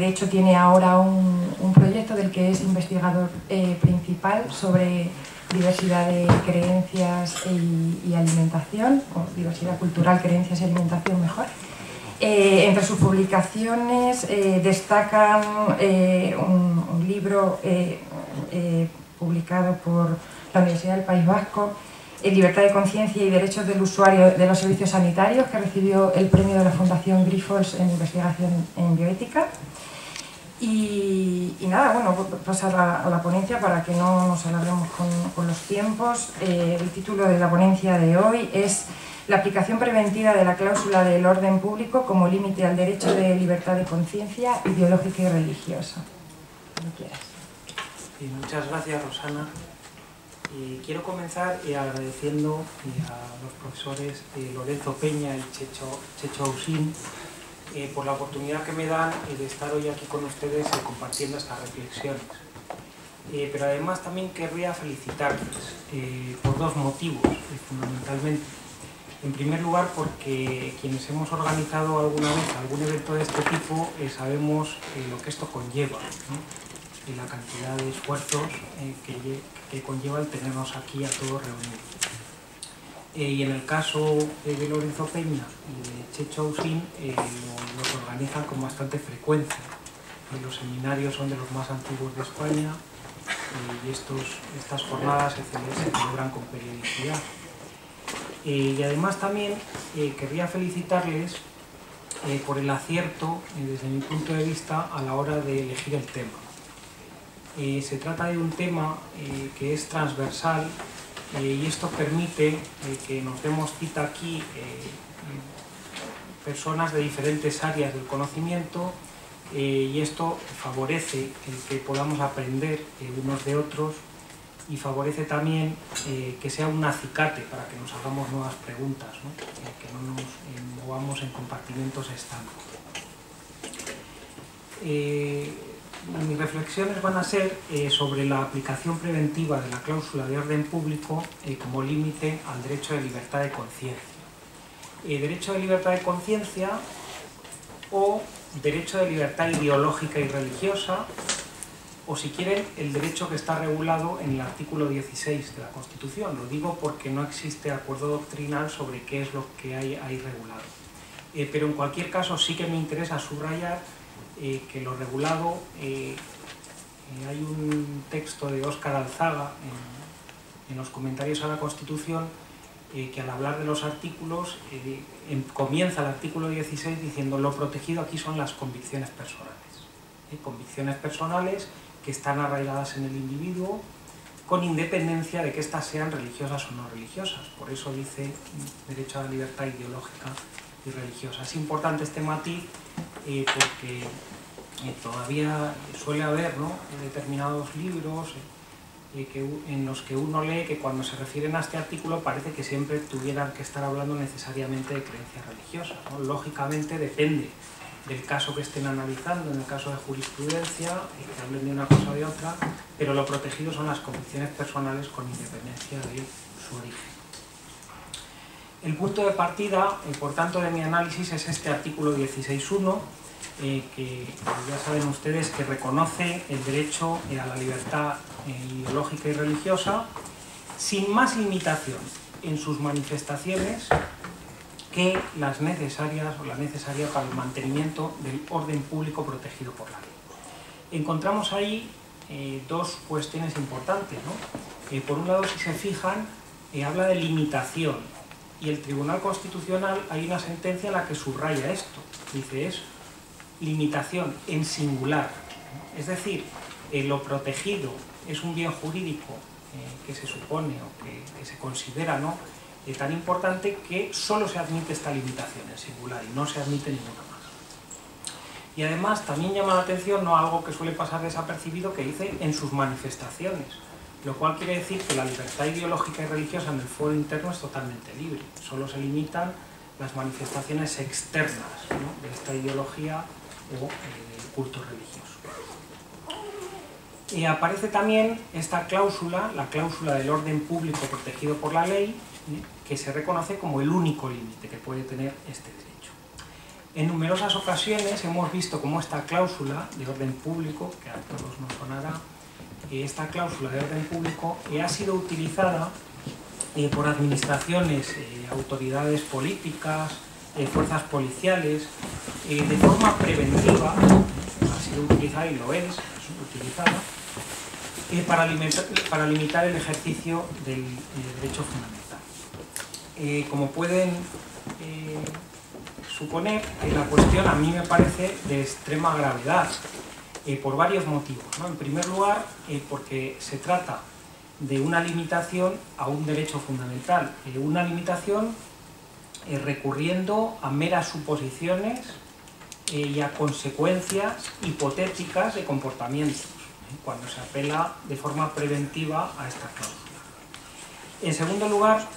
de hecho tiene ahora un proyecto del que es investigador principal sobre diversidad de creencias y alimentación, o diversidad cultural, creencias y alimentación mejor. Entre sus publicaciones destacan un libro publicado por la Universidad del País Vasco, Libertad de conciencia y derechos del usuario de los servicios sanitarios, que recibió el premio de la Fundación Grifols en investigación en bioética. Y nada, bueno, pasar a la ponencia para que no nos alarguemos con los tiempos. El título de la ponencia de hoy es la aplicación preventiva de la cláusula del orden público como límite al derecho de libertad de conciencia ideológica y religiosa. Cuando quieras. Muchas gracias, Rosana. Quiero comenzar agradeciendo a los profesores Lorenzo Peña y Checho Ausín por la oportunidad que me dan de estar hoy aquí con ustedes compartiendo estas reflexiones. Pero además también querría felicitarles por dos motivos, fundamentalmente. En primer lugar, porque quienes hemos organizado alguna vez algún evento de este tipo sabemos lo que esto conlleva, ¿no? Y la cantidad de esfuerzos que conlleva el tenernos aquí a todos reunidos. Y en el caso de Lorenzo Peña y de Checho Ausín, los organizan con bastante frecuencia. Los seminarios son de los más antiguos de España y estas jornadas se celebran con periodicidad. Y además también querría felicitarles por el acierto, desde mi punto de vista, a la hora de elegir el tema. Se trata de un tema que es transversal y esto permite que nos demos cita aquí personas de diferentes áreas del conocimiento y esto favorece el que podamos aprender unos de otros y favorece también que sea un acicate para que nos hagamos nuevas preguntas, ¿no? Que no nos movamos en compartimentos estancos. Mis reflexiones van a ser sobre la aplicación preventiva de la cláusula de orden público como límite al derecho de libertad de conciencia. Derecho de libertad de conciencia o derecho de libertad ideológica y religiosa, o si quieren, el derecho que está regulado en el artículo 16 de la Constitución. Lo digo porque no existe acuerdo doctrinal sobre qué es lo que hay ahí regulado. Pero en cualquier caso sí que me interesa subrayar que lo regulado, hay un texto de Óscar Alzaga en los comentarios a la Constitución que al hablar de los artículos comienza el artículo 16 diciendo lo protegido aquí son las convicciones personales. Convicciones personales que están arraigadas en el individuo con independencia de que éstas sean religiosas o no religiosas. Por eso dice derecho a la libertad ideológica y religiosa. Es importante este matiz porque todavía suele haber, ¿no?, determinados libros en los que uno lee que cuando se refieren a este artículo parece que siempre tuvieran que estar hablando necesariamente de creencias religiosas, ¿no? Lógicamente depende del caso que estén analizando, en el caso de jurisprudencia, que hablen de una cosa o de otra, pero lo protegido son las convicciones personales con independencia de su origen. El punto de partida, por tanto, de mi análisis es este artículo 16.1, que ya saben ustedes que reconoce el derecho a la libertad ideológica y religiosa sin más limitación en sus manifestaciones que las necesarias o la necesaria para el mantenimiento del orden público protegido por la ley. Encontramos ahí dos cuestiones importantes, ¿no? Por un lado, si se fijan, habla de limitación y el Tribunal Constitucional hay una sentencia en la que subraya esto, dice es limitación en singular, ¿no? Es decir, lo protegido es un bien jurídico que se supone o que se considera, ¿no?, tan importante que solo se admite esta limitación en singular y no se admite ninguna más. Y además también llama la atención, no algo que suele pasar desapercibido, que dice en sus manifestaciones, lo cual quiere decir que la libertad ideológica y religiosa en el foro interno es totalmente libre, solo se limitan las manifestaciones externas, ¿no?, de esta ideología o del culto religioso. Y aparece también esta cláusula, la cláusula del orden público protegido por la ley, que se reconoce como el único límite que puede tener este derecho. En numerosas ocasiones hemos visto cómo esta cláusula de orden público, que a todos nos sonará, esta cláusula de orden público ha sido utilizada por administraciones, autoridades políticas, fuerzas policiales, de forma preventiva, ha sido utilizada y lo es utilizada, para limitar el ejercicio del derecho fundamental. Como pueden suponer, la cuestión a mí me parece de extrema gravedad, por varios motivos, ¿no? En primer lugar, porque se trata de una limitación a un derecho fundamental, una limitación recurriendo a meras suposiciones y a consecuencias hipotéticas de comportamientos, cuando se apela de forma preventiva a esta cláusula. En segundo lugar,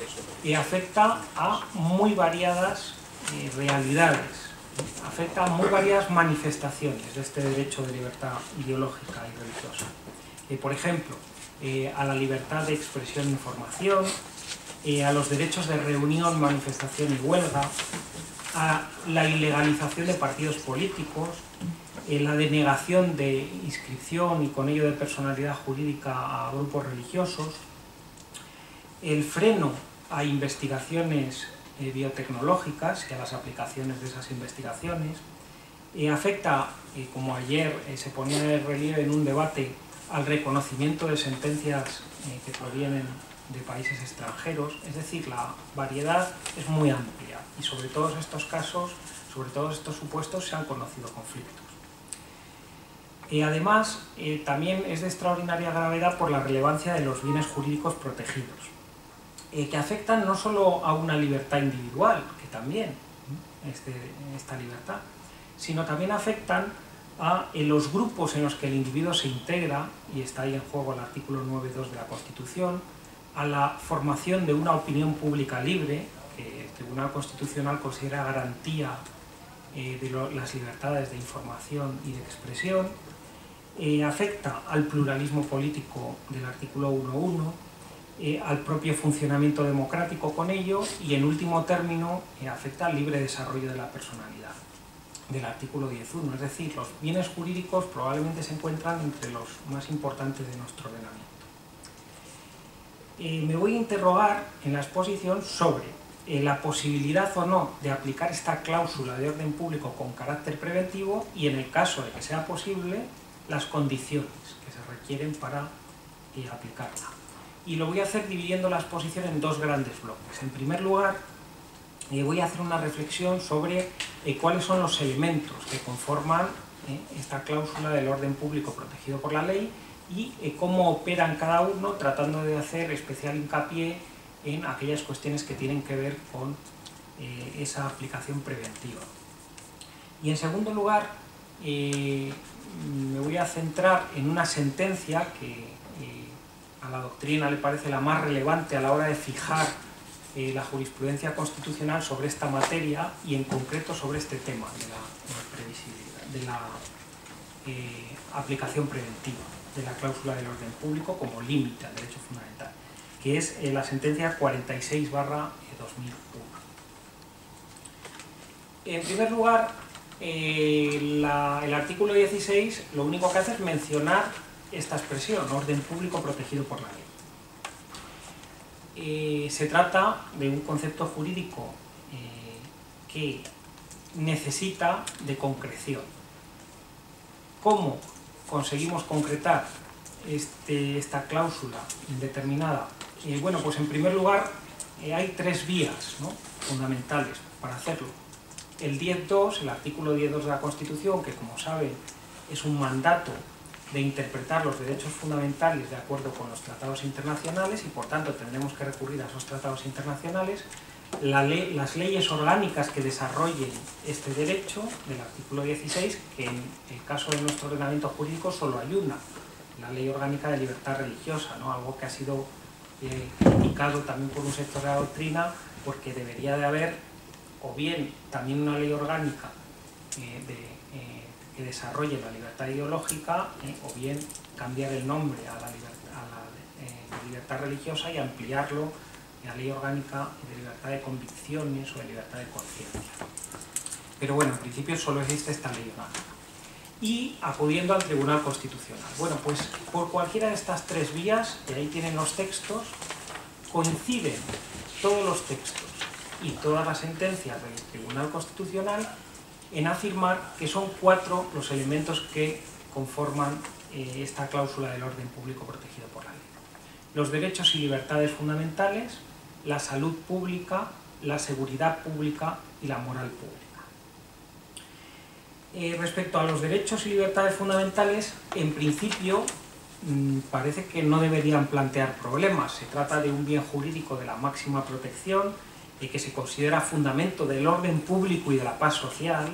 afecta a muy variadas realidades, afecta a muy varias manifestaciones de este derecho de libertad ideológica y religiosa. Por ejemplo, a la libertad de expresión e información, a los derechos de reunión, manifestación y huelga, a la ilegalización de partidos políticos, la denegación de inscripción y con ello de personalidad jurídica a grupos religiosos, el freno a investigaciones biotecnológicas y a las aplicaciones de esas investigaciones, afecta, como ayer se ponía de relieve en un debate, al reconocimiento de sentencias que provienen de países extranjeros, es decir, la variedad es muy amplia y sobre todos estos casos, sobre todos estos supuestos se han conocido conflictos. Además, también es de extraordinaria gravedad por la relevancia de los bienes jurídicos protegidos, que afectan no solo a una libertad individual, que también esta libertad, sino también afectan a los grupos en los que el individuo se integra, y está ahí en juego el artículo 9.2 de la Constitución, a la formación de una opinión pública libre, que el Tribunal Constitucional considera garantía de las libertades de información y de expresión, afecta al pluralismo político del artículo 1.1, al propio funcionamiento democrático con ello y, en último término, afecta al libre desarrollo de la personalidad del artículo 10.1, es decir, los bienes jurídicos probablemente se encuentran entre los más importantes de nuestro ordenamiento. Me voy a interrogar en la exposición sobre la posibilidad o no de aplicar esta cláusula de orden público con carácter preventivo y, en el caso de que sea posible, las condiciones que se requieren para aplicarla. Y lo voy a hacer dividiendo la exposición en dos grandes bloques. En primer lugar, voy a hacer una reflexión sobre cuáles son los elementos que conforman esta cláusula del orden público protegido por la ley y cómo operan cada uno, tratando de hacer especial hincapié en aquellas cuestiones que tienen que ver con esa aplicación preventiva. Y en segundo lugar, me voy a centrar en una sentencia que a la doctrina le parece la más relevante a la hora de fijar la jurisprudencia constitucional sobre esta materia y en concreto sobre este tema de la aplicación preventiva de la cláusula del orden público como límite al derecho fundamental, que es la sentencia 46/2001. En primer lugar, el artículo 16 lo único que hace es mencionar esta expresión, orden público protegido por la ley. Se trata de un concepto jurídico que necesita de concreción. ¿Cómo conseguimos concretar esta cláusula indeterminada? Bueno, pues en primer lugar hay tres vías, ¿no?, fundamentales para hacerlo. El 10.2, el artículo 10.2 de la Constitución, que como saben es un mandato de interpretar los derechos fundamentales de acuerdo con los tratados internacionales y por tanto tendremos que recurrir a esos tratados internacionales. Las leyes orgánicas que desarrollen este derecho del artículo 16, que en el caso de nuestro ordenamiento jurídico solo hay una, la Ley Orgánica de Libertad Religiosa, ¿no?, algo que ha sido criticado también por un sector de la doctrina, porque debería de haber o bien también una ley orgánica que desarrolle la libertad ideológica, o bien cambiar el nombre a la libertad religiosa y ampliarlo a la ley orgánica de libertad de convicciones o de libertad de conciencia. Pero bueno, en principio solo existe esta ley orgánica. Y acudiendo al Tribunal Constitucional. Bueno, pues por cualquiera de estas tres vías, que ahí tienen los textos, coinciden todos los textos y todas las sentencias del Tribunal Constitucional en afirmar que son 4 los elementos que conforman esta cláusula del orden público protegido por la ley. Los derechos y libertades fundamentales, la salud pública, la seguridad pública y la moral pública. Respecto a los derechos y libertades fundamentales, en principio parece que no deberían plantear problemas. Se trata de un bien jurídico de la máxima protección que se considera fundamento del orden público y de la paz social.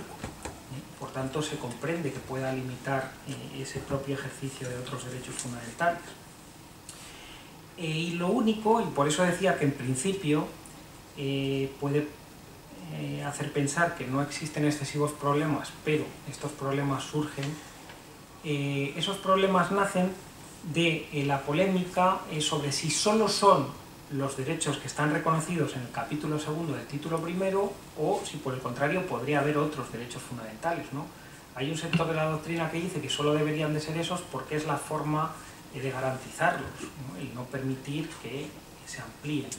Por tanto, se comprende que pueda limitar ese propio ejercicio de otros derechos fundamentales. Y lo único, y por eso decía que en principio puede hacer pensar que no existen excesivos problemas, pero estos problemas surgen, esos problemas nacen de la polémica sobre si solo son los derechos que están reconocidos en el capítulo 2 del título 1 o si por el contrario podría haber otros derechos fundamentales, ¿no? Hay un sector de la doctrina que dice que solo deberían de ser esos porque es la forma de garantizarlos, ¿no? Y no permitir que se amplíen.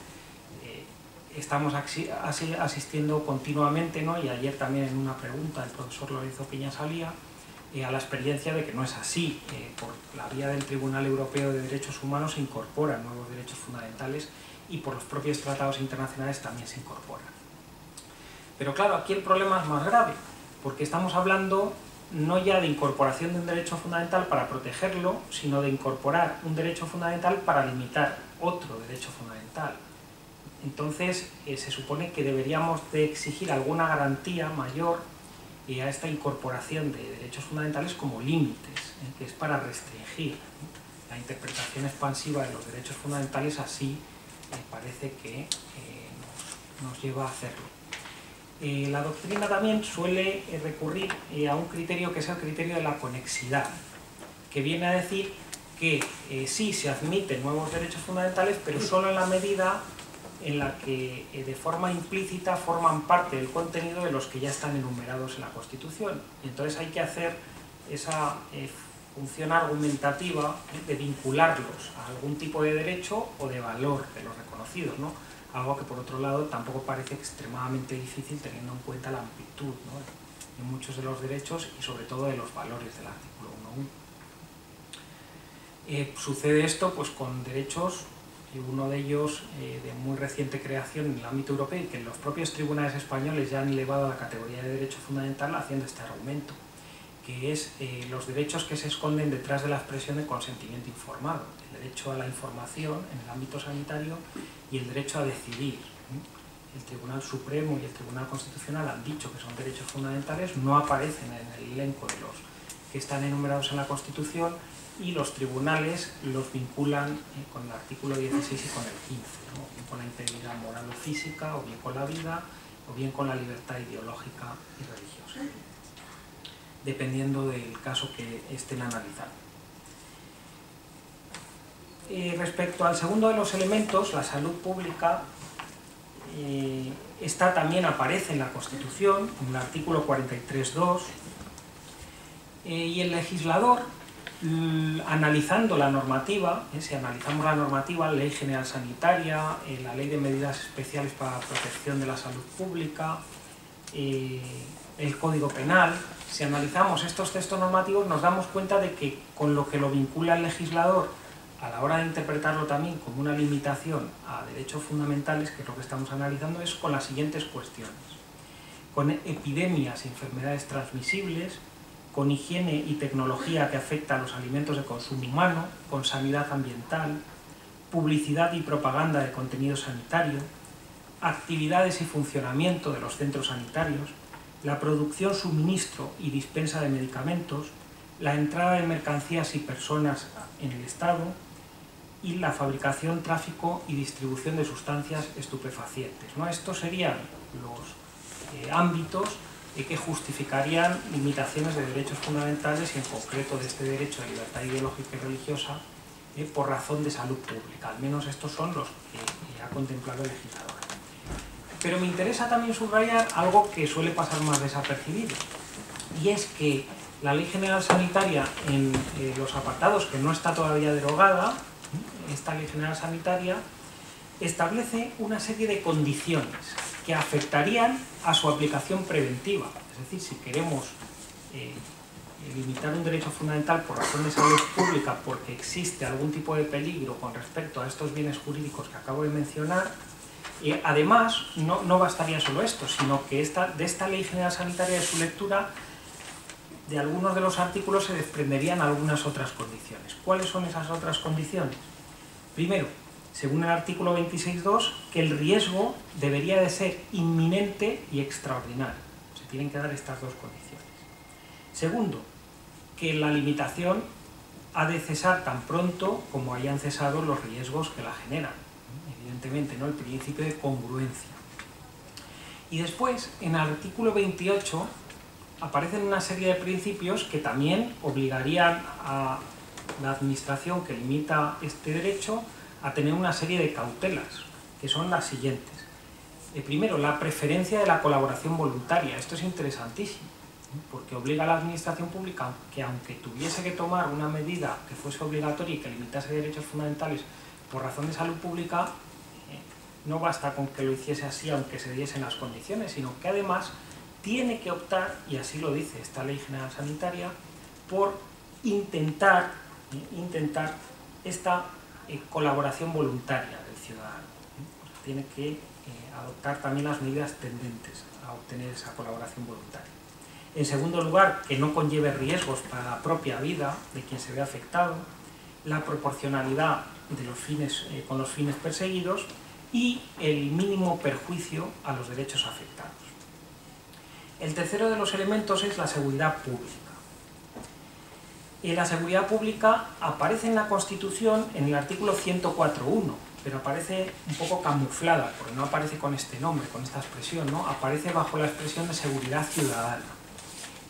Estamos asistiendo continuamente, ¿no? Y ayer también en una pregunta el profesor Lorenzo Piña salía a la experiencia de que no es así. Por la vía del Tribunal Europeo de Derechos Humanos se incorporan nuevos derechos fundamentales y por los propios tratados internacionales también se incorporan. Pero claro, aquí el problema es más grave, porque estamos hablando no ya de incorporación de un derecho fundamental para protegerlo, sino de incorporar un derecho fundamental para limitar otro derecho fundamental. Entonces, se supone que deberíamos de exigir alguna garantía mayor a esta incorporación de derechos fundamentales como límites, que es para restringir la interpretación expansiva de los derechos fundamentales, así parece que nos lleva a hacerlo. La doctrina también suele recurrir a un criterio que es el criterio de la conexidad, que viene a decir que sí se admiten nuevos derechos fundamentales, pero solo en la medida en la que de forma implícita forman parte del contenido de los que ya están enumerados en la Constitución. Entonces hay que hacer esa función argumentativa de vincularlos a algún tipo de derecho o de valor de los reconocidos, ¿no? Algo que por otro lado tampoco parece extremadamente difícil teniendo en cuenta la amplitud, ¿no?, de muchos de los derechos y sobre todo de los valores del artículo 1.1. Sucede esto pues con derechos, uno de ellos de muy reciente creación en el ámbito europeo y que los propios tribunales españoles ya han elevado a la categoría de derecho fundamental haciendo este argumento, que es los derechos que se esconden detrás de la expresión de consentimiento informado, el derecho a la información en el ámbito sanitario y el derecho a decidir. El Tribunal Supremo y el Tribunal Constitucional han dicho que son derechos fundamentales, no aparecen en el elenco de los que están enumerados en la Constitución, y los tribunales los vinculan con el artículo 16 y con el 15, ¿no? O bien con la integridad moral o física, o bien con la vida, o bien con la libertad ideológica y religiosa, dependiendo del caso que estén analizando. Respecto al segundo de los elementos, la salud pública, esta también aparece en la Constitución, en el artículo 43.2, y el legislador, analizando la normativa, si analizamos la normativa, la Ley General Sanitaria, la Ley de Medidas Especiales para la Protección de la Salud Pública, el Código Penal, si analizamos estos textos normativos nos damos cuenta de que con lo que lo vincula el legislador a la hora de interpretarlo también como una limitación a derechos fundamentales, que es lo que estamos analizando, es con las siguientes cuestiones: con epidemias y enfermedades transmisibles, con higiene y tecnología que afecta a los alimentos de consumo humano, con sanidad ambiental, publicidad y propaganda de contenido sanitario, actividades y funcionamiento de los centros sanitarios, la producción, suministro y dispensa de medicamentos, la entrada de mercancías y personas en el Estado y la fabricación, tráfico y distribución de sustancias estupefacientes, ¿no? Estos serían los ámbitos que justificarían limitaciones de derechos fundamentales y en concreto de este derecho de libertad ideológica y religiosa por razón de salud pública. Al menos estos son los que ha contemplado el legislador. Pero me interesa también subrayar algo que suele pasar más desapercibido, y es que la Ley General Sanitaria, en los apartados que no está todavía derogada, esta Ley General Sanitaria establece una serie de condiciones que afectarían a su aplicación preventiva. Es decir, si queremos limitar un derecho fundamental por razones de salud pública porque existe algún tipo de peligro con respecto a estos bienes jurídicos que acabo de mencionar, además, no bastaría solo esto, sino que de esta Ley General Sanitaria, de su lectura, de algunos de los artículos se desprenderían algunas otras condiciones. ¿Cuáles son esas otras condiciones? Primero, según el artículo 26.2, que el riesgo debería de ser inminente y extraordinario. Se tienen que dar estas dos condiciones. Segundo, que la limitación ha de cesar tan pronto como hayan cesado los riesgos que la generan. Evidentemente, ¿no? El principio de congruencia. Y después, en el artículo 28, aparecen una serie de principios que también obligarían a la administración que limita este derecho a tener una serie de cautelas, que son las siguientes. Primero, la preferencia de la colaboración voluntaria. Esto es interesantísimo, porque obliga a la administración pública que, aunque tuviese que tomar una medida que fuese obligatoria y que limitase derechos fundamentales por razón de salud pública, no basta con que lo hiciese así aunque se diesen las condiciones, sino que además tiene que optar, y así lo dice esta Ley General Sanitaria, por intentar esta colaboración voluntaria del ciudadano. Tiene que adoptar también las medidas tendentes a obtener esa colaboración voluntaria. En segundo lugar, que no conlleve riesgos para la propia vida de quien se ve afectado, la proporcionalidad de los fines, con los fines perseguidos y el mínimo perjuicio a los derechos afectados. El tercero de los elementos es la seguridad pública. La seguridad pública aparece en la Constitución en el artículo 104.1, pero aparece un poco camuflada, porque no aparece con este nombre, con esta expresión, ¿no? Aparece bajo la expresión de seguridad ciudadana.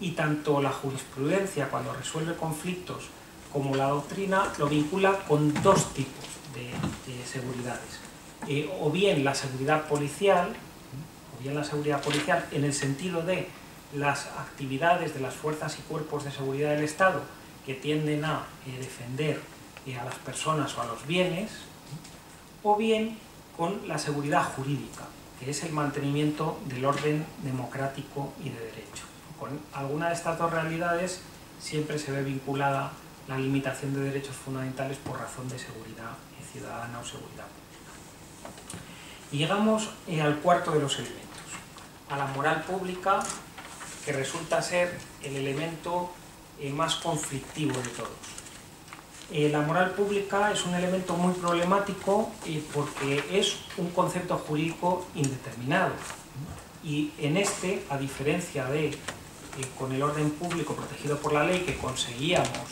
Y tanto la jurisprudencia, cuando resuelve conflictos, como la doctrina, lo vincula con dos tipos de seguridades. O bien la seguridad policial, en el sentido de las actividades de las fuerzas y cuerpos de seguridad del Estado que tienden a defender a las personas o a los bienes, o bien con la seguridad jurídica, que es el mantenimiento del orden democrático y de derecho. Con alguna de estas dos realidades siempre se ve vinculada la limitación de derechos fundamentales por razón de seguridad ciudadana o seguridad pública. Y llegamos al cuarto de los elementos, a la moral pública, que resulta ser el elemento más conflictivo de todos. La moral pública es un elemento muy problemático porque es un concepto jurídico indeterminado, y en este, a diferencia de con el orden público protegido por la ley, que conseguíamos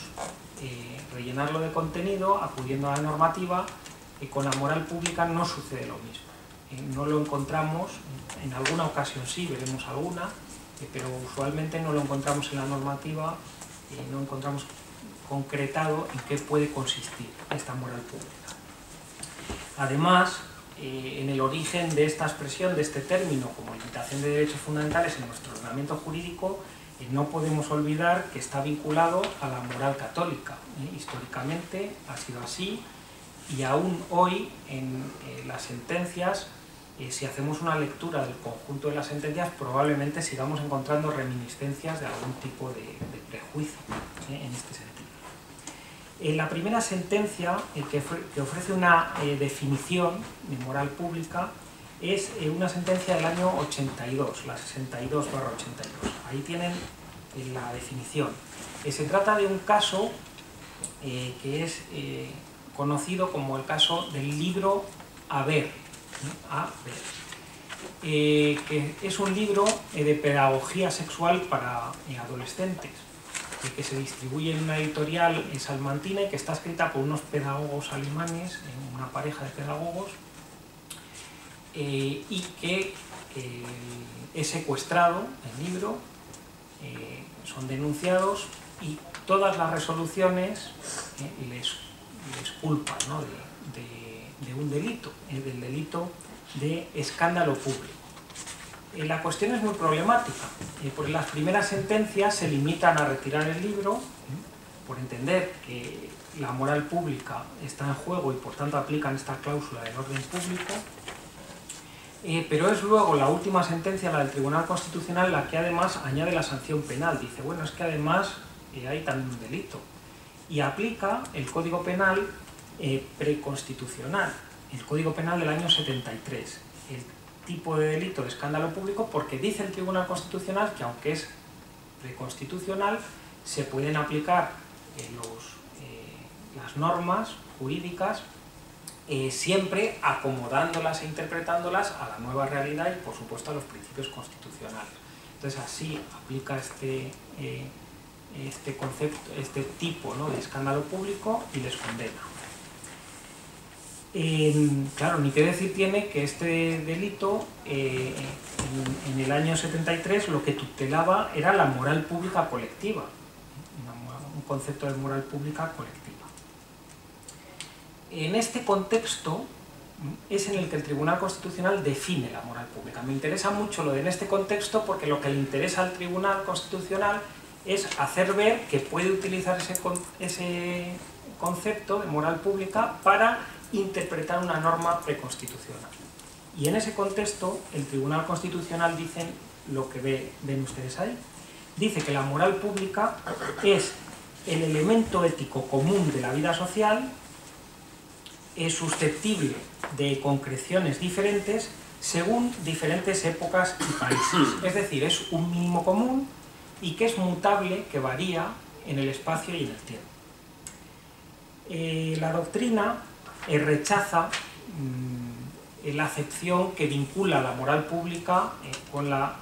rellenarlo de contenido acudiendo a la normativa, con la moral pública no sucede lo mismo. No lo encontramos, en alguna ocasión sí, veremos alguna, pero usualmente no lo encontramos en la normativa, no encontramos concretado en qué puede consistir esta moral pública. Además, en el origen de esta expresión, de este término como limitación de derechos fundamentales en nuestro ordenamiento jurídico, no podemos olvidar que está vinculado a la moral católica. Históricamente ha sido así, y aún hoy en las sentencias, si hacemos una lectura del conjunto de las sentencias, probablemente sigamos encontrando reminiscencias de algún tipo de prejuicio en este sentido. La primera sentencia que ofrece una definición de moral pública es una sentencia del año 82, la 62/82. Ahí tienen la definición. Se trata de un caso que es conocido como el caso del libro Haber, que es un libro de pedagogía sexual para adolescentes, que se distribuye en una editorial salmantina y que está escrita por unos pedagogos alemanes, una pareja de pedagogos, y que es secuestrado el libro, son denunciados y todas las resoluciones les culpan, ¿no?, de un delito, del delito de escándalo público. La cuestión es muy problemática, porque las primeras sentencias se limitan a retirar el libro, por entender que la moral pública está en juego y por tanto aplican esta cláusula del orden público, pero es luego la última sentencia, la del Tribunal Constitucional, la que además añade la sanción penal. Dice, bueno, es que además hay también un delito, y aplica el Código Penal preconstitucional, el Código Penal del año 73, el tipo de delito de escándalo público, porque dice el Tribunal Constitucional que aunque es preconstitucional, se pueden aplicar las normas jurídicas siempre acomodándolas e interpretándolas a la nueva realidad y por supuesto a los principios constitucionales. Entonces así aplica este concepto, este tipo, ¿no?, de escándalo público y les condena. Claro, ni qué decir tiene que este delito en el año 73 lo que tutelaba era la moral pública colectiva, un concepto de moral pública colectiva. En este contexto es en el que el Tribunal Constitucional define la moral pública. Me interesa mucho lo de en este contexto porque lo que le interesa al Tribunal Constitucional es hacer ver que puede utilizar ese concepto de moral pública para interpretar una norma preconstitucional. Y en ese contexto el Tribunal Constitucional dice lo que ven ustedes ahí. Dice que la moral pública es el elemento ético común de la vida social, es susceptible de concreciones diferentes según diferentes épocas y países. Es decir, es un mínimo común y que es mutable, que varía en el espacio y en el tiempo. La doctrina rechaza la acepción que vincula la moral pública con la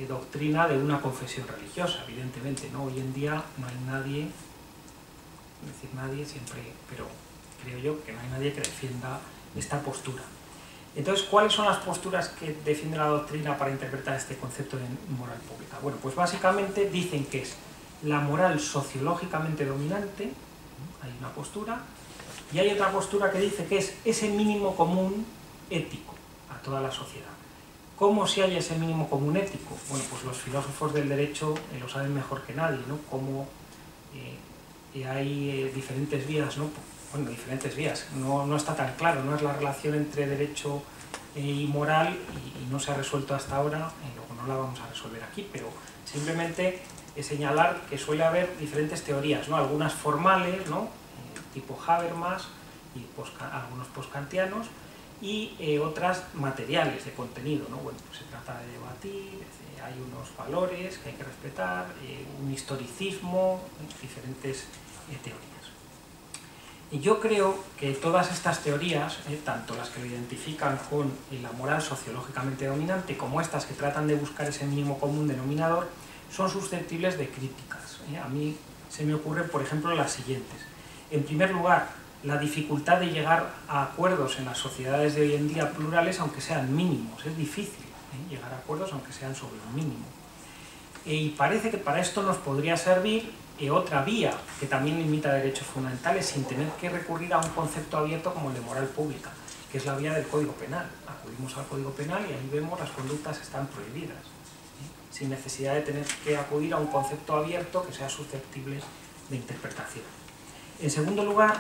doctrina de una confesión religiosa, evidentemente, ¿no? Hoy en día no hay nadie, es decir, nadie siempre, pero creo yo que no hay nadie que defienda esta postura. Entonces, ¿cuáles son las posturas que defiende la doctrina para interpretar este concepto de moral pública? Bueno, pues básicamente dicen que es la moral sociológicamente dominante, hay una postura, y hay otra postura que dice que es ese mínimo común ético a toda la sociedad. ¿Cómo se halla ese mínimo común ético? Bueno, pues los filósofos del derecho lo saben mejor que nadie, ¿no? Cómo hay diferentes vías, ¿no? Bueno, diferentes vías, no está tan claro, no es la relación entre derecho y moral y no se ha resuelto hasta ahora, luego no la vamos a resolver aquí, pero simplemente es señalar que suele haber diferentes teorías, ¿no? Algunas formales, ¿no? Tipo Habermas y algunos postkantianos, y otras materiales de contenido, ¿no? Bueno, pues se trata de debatir, hay unos valores que hay que respetar, un historicismo, diferentes teorías. Y yo creo que todas estas teorías, tanto las que lo identifican con la moral sociológicamente dominante como estas que tratan de buscar ese mínimo común denominador, son susceptibles de críticas. A mí se me ocurren, por ejemplo, las siguientes. En primer lugar, la dificultad de llegar a acuerdos en las sociedades de hoy en día plurales, aunque sean mínimos. Es difícil llegar a acuerdos aunque sean sobre un mínimo. Y parece que para esto nos podría servir otra vía que también limita derechos fundamentales sin tener que recurrir a un concepto abierto como el de moral pública, que es la vía del Código Penal. Acudimos al Código Penal y ahí vemos las conductas están prohibidas, sin necesidad de tener que acudir a un concepto abierto que sea susceptible de interpretación. En segundo lugar,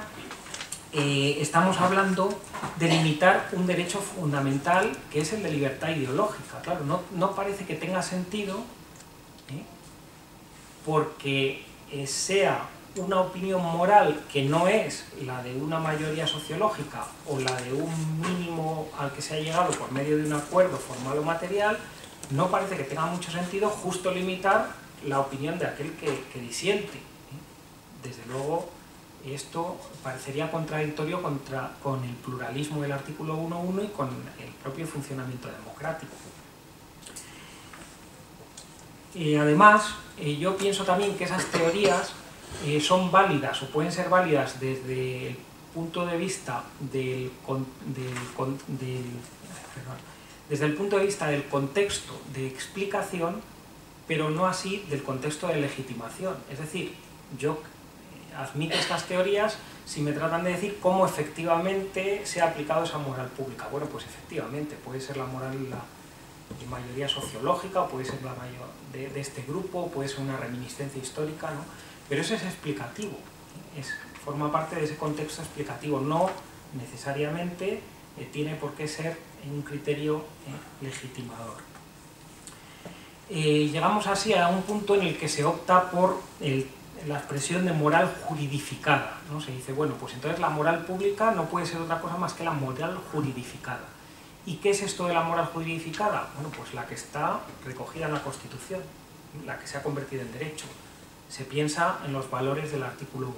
estamos hablando de limitar un derecho fundamental que es el de libertad ideológica. Claro, no parece que tenga sentido porque sea una opinión moral que no es la de una mayoría sociológica o la de un mínimo al que se ha llegado por medio de un acuerdo formal o material, no parece que tenga mucho sentido justo limitar la opinión de aquel que disiente. Desde luego, esto parecería contradictorio con el pluralismo del artículo 1.1 y con el propio funcionamiento democrático. Además, yo pienso también que esas teorías son válidas o pueden ser válidas desde el punto de vista del contexto de explicación, pero no así del contexto de legitimación. Es decir, yo admito estas teorías si me tratan de decir cómo efectivamente se ha aplicado esa moral pública. Bueno, pues efectivamente puede ser la moral de mayoría sociológica, o puede ser la mayor de este grupo, o puede ser una reminiscencia histórica, ¿no? Pero eso es explicativo, forma parte de ese contexto explicativo, no necesariamente tiene por qué ser un criterio legitimador. Llegamos así a un punto en el que se opta por la expresión de moral juridificada, ¿no? Se dice, bueno, pues entonces la moral pública no puede ser otra cosa más que la moral juridificada. ¿Y qué es esto de la moral juridificada? Bueno, pues la que está recogida en la Constitución, la que se ha convertido en derecho. Se piensa en los valores del artículo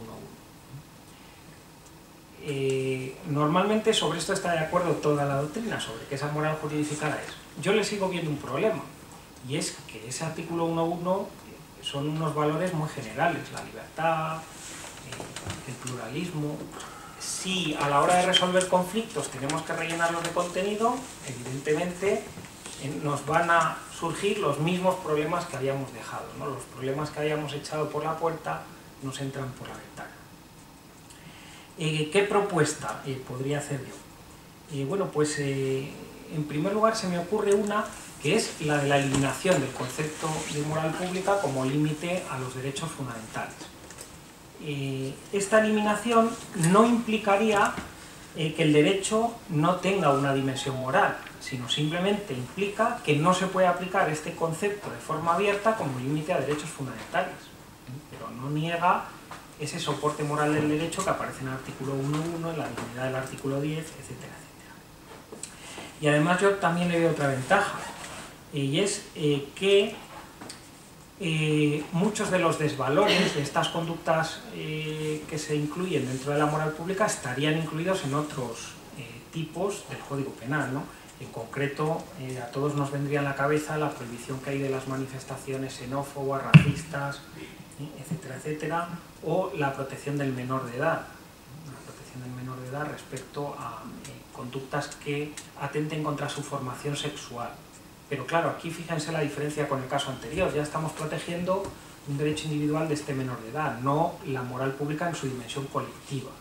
1.1. Normalmente sobre esto está de acuerdo toda la doctrina, sobre que esa moral juridificada es. Yo le sigo viendo un problema, y es que ese artículo 1.1 son unos valores muy generales, la libertad, el pluralismo. Si a la hora de resolver conflictos tenemos que rellenarlos de contenido, evidentemente nos van a surgir los mismos problemas que habíamos dejado, ¿no? Los problemas que habíamos echado por la puerta nos entran por la ventana. ¿Qué propuesta podría hacer yo? Bueno, pues en primer lugar se me ocurre una que es la de la eliminación del concepto de moral pública como límite a los derechos fundamentales. Esta eliminación no implicaría que el derecho no tenga una dimensión moral, sino simplemente implica que no se puede aplicar este concepto de forma abierta como límite a derechos fundamentales, pero no niega ese soporte moral del derecho que aparece en el artículo 1.1, en la dignidad del artículo 10, etcétera, etcétera. Y además yo también le veo otra ventaja, y es que muchos de los desvalores de estas conductas que se incluyen dentro de la moral pública estarían incluidos en otros tipos del Código Penal, ¿no? En concreto, a todos nos vendría a la cabeza la prohibición que hay de las manifestaciones xenófobas, racistas, etcétera, etcétera, o la protección del menor de edad, respecto a conductas que atenten contra su formación sexual. Pero claro, aquí fíjense la diferencia con el caso anterior, ya estamos protegiendo un derecho individual de este menor de edad, no la moral pública en su dimensión colectiva.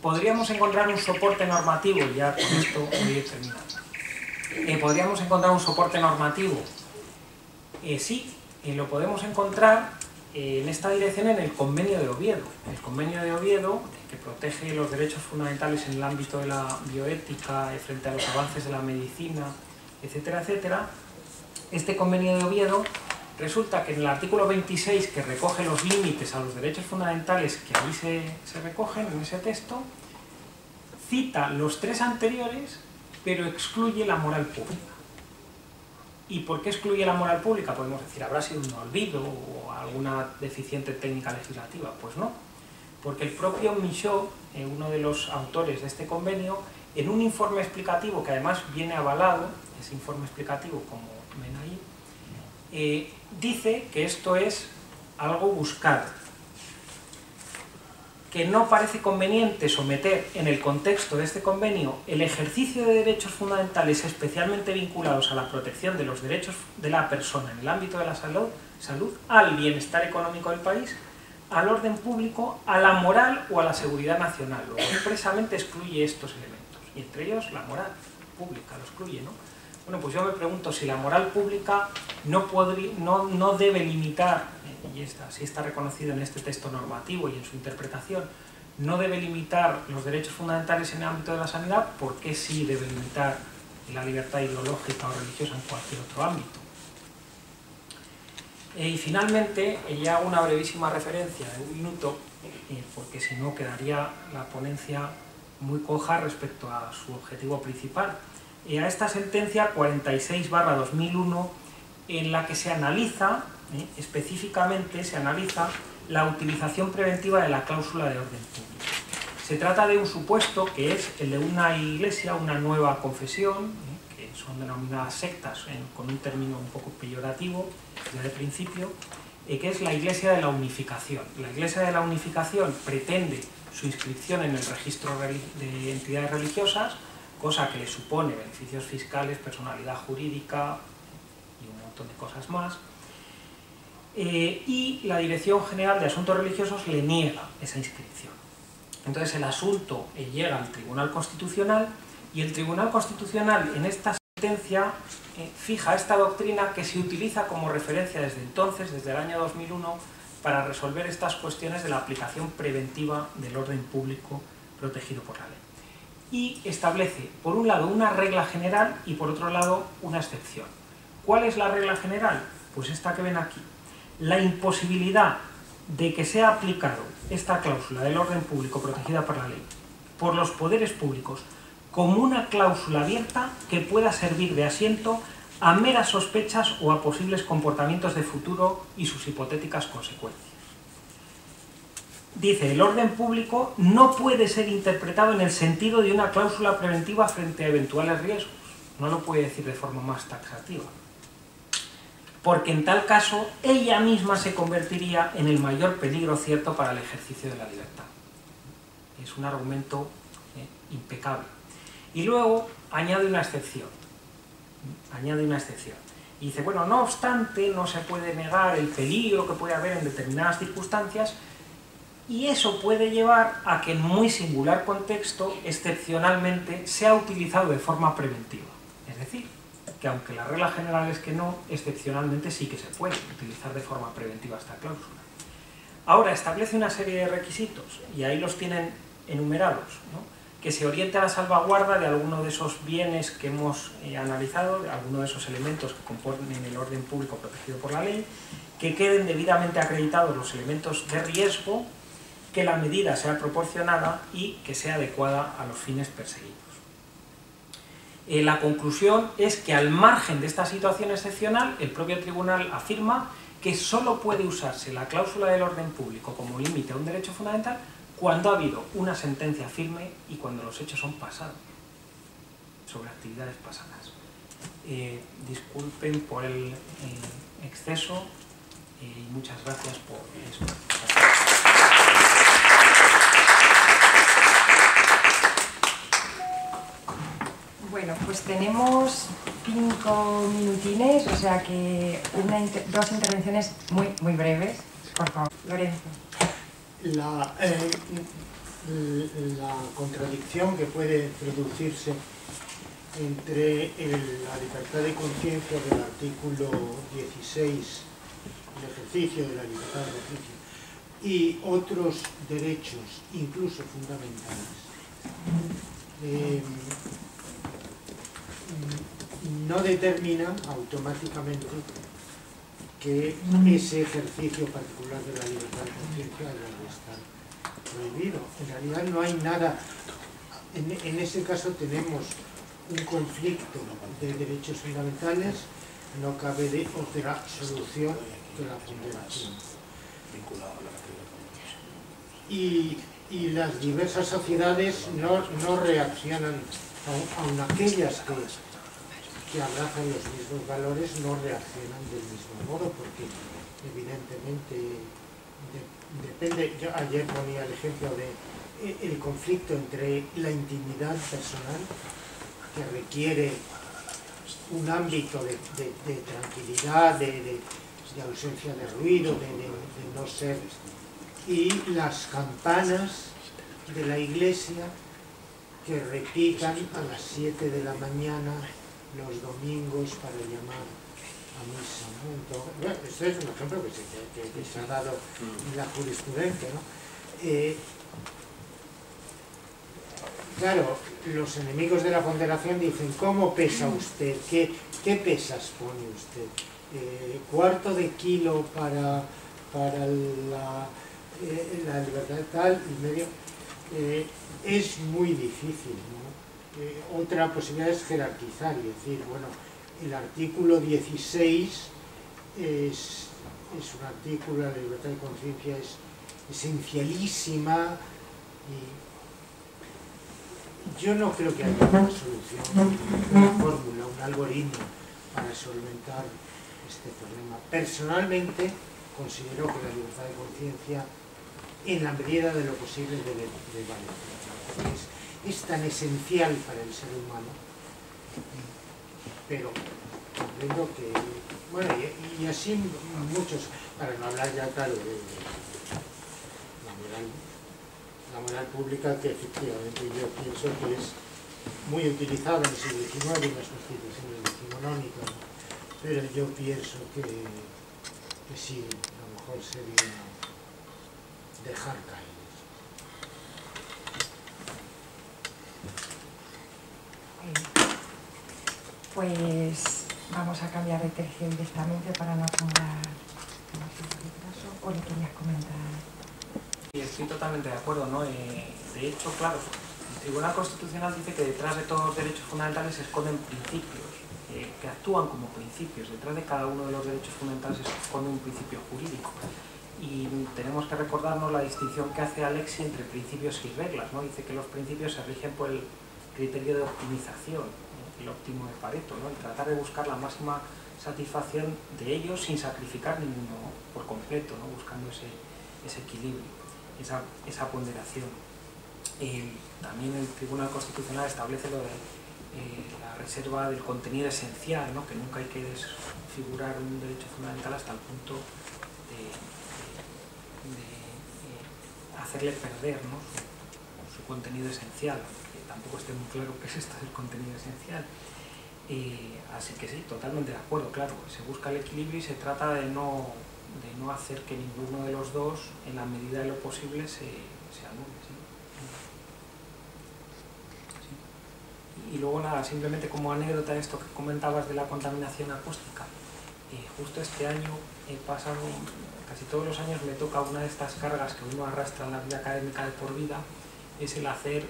Podríamos encontrar un soporte normativo, ya con esto voy a terminar. ¿Podríamos encontrar un soporte normativo? Sí, lo podemos encontrar en esta dirección en el Convenio de Oviedo. El Convenio de Oviedo, que protege los derechos fundamentales en el ámbito de la bioética, frente a los avances de la medicina, etcétera, etcétera. Este Convenio de Oviedo resulta que en el artículo 26, que recoge los límites a los derechos fundamentales que ahí se recogen en ese texto, cita los tres anteriores, pero excluye la moral pública. ¿Y por qué excluye la moral pública? Podemos decir, ¿habrá sido un olvido o alguna deficiente técnica legislativa? Pues no, porque el propio Michaud, uno de los autores de este convenio, en un informe explicativo que además viene avalado, ese informe explicativo, como ven ahí, dice que esto es algo buscado, que no parece conveniente someter en el contexto de este convenio el ejercicio de derechos fundamentales especialmente vinculados a la protección de los derechos de la persona en el ámbito de la salud, al bienestar económico del país, al orden público, a la moral o a la seguridad nacional. Luego expresamente excluye estos elementos, y entre ellos la moral pública lo excluye, ¿no? Bueno, pues yo me pregunto si la moral pública no debe limitar, y así está reconocido en este texto normativo y en su interpretación, no debe limitar los derechos fundamentales en el ámbito de la sanidad, ¿por qué sí debe limitar la libertad ideológica o religiosa en cualquier otro ámbito? Y finalmente, ya hago una brevísima referencia de un minuto, porque si no quedaría la ponencia muy coja respecto a su objetivo principal. A esta sentencia 46/2001, en la que se analiza, específicamente se analiza la utilización preventiva de la cláusula de orden público. Se trata de un supuesto que es el de una iglesia, una nueva confesión, que son denominadas sectas, con un término un poco peyorativo desde el principio, que es la Iglesia de la Unificación. La Iglesia de la Unificación pretende su inscripción en el registro de entidades religiosas, cosa que le supone beneficios fiscales, personalidad jurídica y un montón de cosas más. Y la Dirección General de Asuntos Religiosos le niega esa inscripción. Entonces el asunto llega al Tribunal Constitucional y el Tribunal Constitucional en esta sentencia fija esta doctrina que se utiliza como referencia desde entonces, desde el año 2001, para resolver estas cuestiones de la aplicación preventiva del orden público protegido por la ley. Y establece, por un lado, una regla general y por otro lado, una excepción. ¿Cuál es la regla general? Pues esta que ven aquí. La imposibilidad de que sea aplicado esta cláusula del orden público protegida por la ley por los poderes públicos como una cláusula abierta que pueda servir de asiento a meras sospechas o a posibles comportamientos de futuro y sus hipotéticas consecuencias. Dice, el orden público no puede ser interpretado en el sentido de una cláusula preventiva frente a eventuales riesgos. No lo puede decir de forma más taxativa. Porque en tal caso, ella misma se convertiría en el mayor peligro cierto para el ejercicio de la libertad. Es un argumento impecable. Y luego añade una excepción. Añade una excepción. Y dice, bueno, no obstante, no se puede negar el peligro que puede haber en determinadas circunstancias, y eso puede llevar a que en muy singular contexto, excepcionalmente, sea utilizado de forma preventiva. Es decir, que aunque la regla general es que no, excepcionalmente sí que se puede utilizar de forma preventiva esta cláusula. Ahora, establece una serie de requisitos, y ahí los tienen enumerados, ¿no? Que se oriente a la salvaguarda de alguno de esos bienes que hemos analizado, de alguno de esos elementos que componen el orden público protegido por la ley, que queden debidamente acreditados los elementos de riesgo, que la medida sea proporcionada y que sea adecuada a los fines perseguidos. La conclusión es que al margen de esta situación excepcional, el propio tribunal afirma que solo puede usarse la cláusula del orden público como límite a un derecho fundamental cuando ha habido una sentencia firme y cuando los hechos son pasados, sobre actividades pasadas. Disculpen por el exceso y muchas gracias por eso. Bueno, pues tenemos 5 minutines, o sea que dos intervenciones muy breves. Por favor, Lorenzo. La contradicción que puede producirse entre la libertad de conciencia del artículo 16, el ejercicio de la libertad de conciencia, y otros derechos, incluso fundamentales, no determina automáticamente que ese ejercicio particular de la libertad de conciencia haya de estar prohibido. En realidad no hay nada, en ese caso tenemos un conflicto de derechos fundamentales, no cabe de otra solución que la ponderación. Y las diversas sociedades no reaccionan, aun aquellas que abrazan los mismos valores no reaccionan del mismo modo, porque evidentemente depende. Yo ayer ponía el ejemplo de el conflicto entre la intimidad personal, que requiere un ámbito de tranquilidad, de ausencia de ruido, de no ser, y las campanas de la iglesia que repican a las 7 de la mañana los domingos para llamar a misa, ¿no? Entonces, bueno, este es un ejemplo que se ha dado en la jurisprudencia, ¿no? Claro, los enemigos de la ponderación dicen, ¿cómo pesa usted? ¿Qué pesas pone usted? ¿Cuarto de kilo para la libertad tal y medio? Es muy difícil, ¿no? Otra posibilidad es jerarquizar y decir, bueno, el artículo 16 es un artículo, la libertad de conciencia es esencialísima, y yo no creo que haya una solución, una fórmula, un algoritmo para solventar este problema. Personalmente considero que la libertad de conciencia, en la medida de lo posible, debe valer. Es tan esencial para el ser humano, pero comprendo que, bueno, y así muchos, para no hablar ya, claro, de la moral la moral pública, que efectivamente yo pienso que es muy utilizada en el siglo XIX en las constituciones decimonónicas, ¿no? Pero yo pienso que sí, a lo mejor sería dejar caer. Pues vamos a cambiar de tercio directamente para no acumular más retraso. ¿O le querías comentar? Y estoy totalmente de acuerdo, ¿no? De hecho, claro, el Tribunal Constitucional dice que detrás de todos los derechos fundamentales se esconden principios, que actúan como principios. Detrás de cada uno de los derechos fundamentales se esconde un principio jurídico. Y tenemos que recordarnos la distinción que hace Alexis entre principios y reglas, ¿no? Dice que los principios se rigen por el criterio de optimización, el óptimo de Pareto, ¿no? El tratar de buscar la máxima satisfacción de ellos sin sacrificar ninguno por completo, ¿no? Buscando ese equilibrio, esa ponderación. También el Tribunal Constitucional establece lo de la reserva del contenido esencial, ¿no? Que nunca hay que desfigurar un derecho fundamental hasta el punto de hacerle perder, ¿no? su contenido esencial, que tampoco esté muy claro qué es esto del contenido esencial. Así que sí, totalmente de acuerdo, claro, se busca el equilibrio y se trata de no hacer que ninguno de los dos, en la medida de lo posible, se anule. ¿Sí? Sí. Y luego nada, simplemente como anécdota esto que comentabas de la contaminación acústica, justo este año he pasado, casi todos los años me toca una de estas cargas que uno arrastra en la vida académica de por vida, es el hacer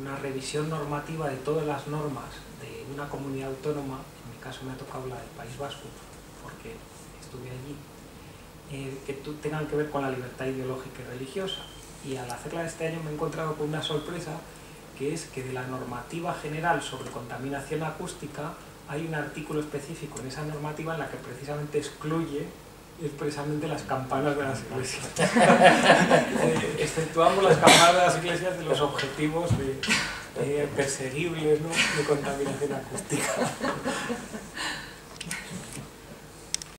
una revisión normativa de todas las normas de una comunidad autónoma. En mi caso me ha tocado la del País Vasco, porque estuve allí, que tengan que ver con la libertad ideológica y religiosa. Y al hacerla este año me he encontrado con una sorpresa, que es que de la normativa general sobre contaminación acústica hay un artículo específico en esa normativa en la que precisamente excluye expresamente las campanas de las iglesias. Exceptuamos las campanas de las iglesias de los objetivos perseguibles, ¿no? De contaminación acústica.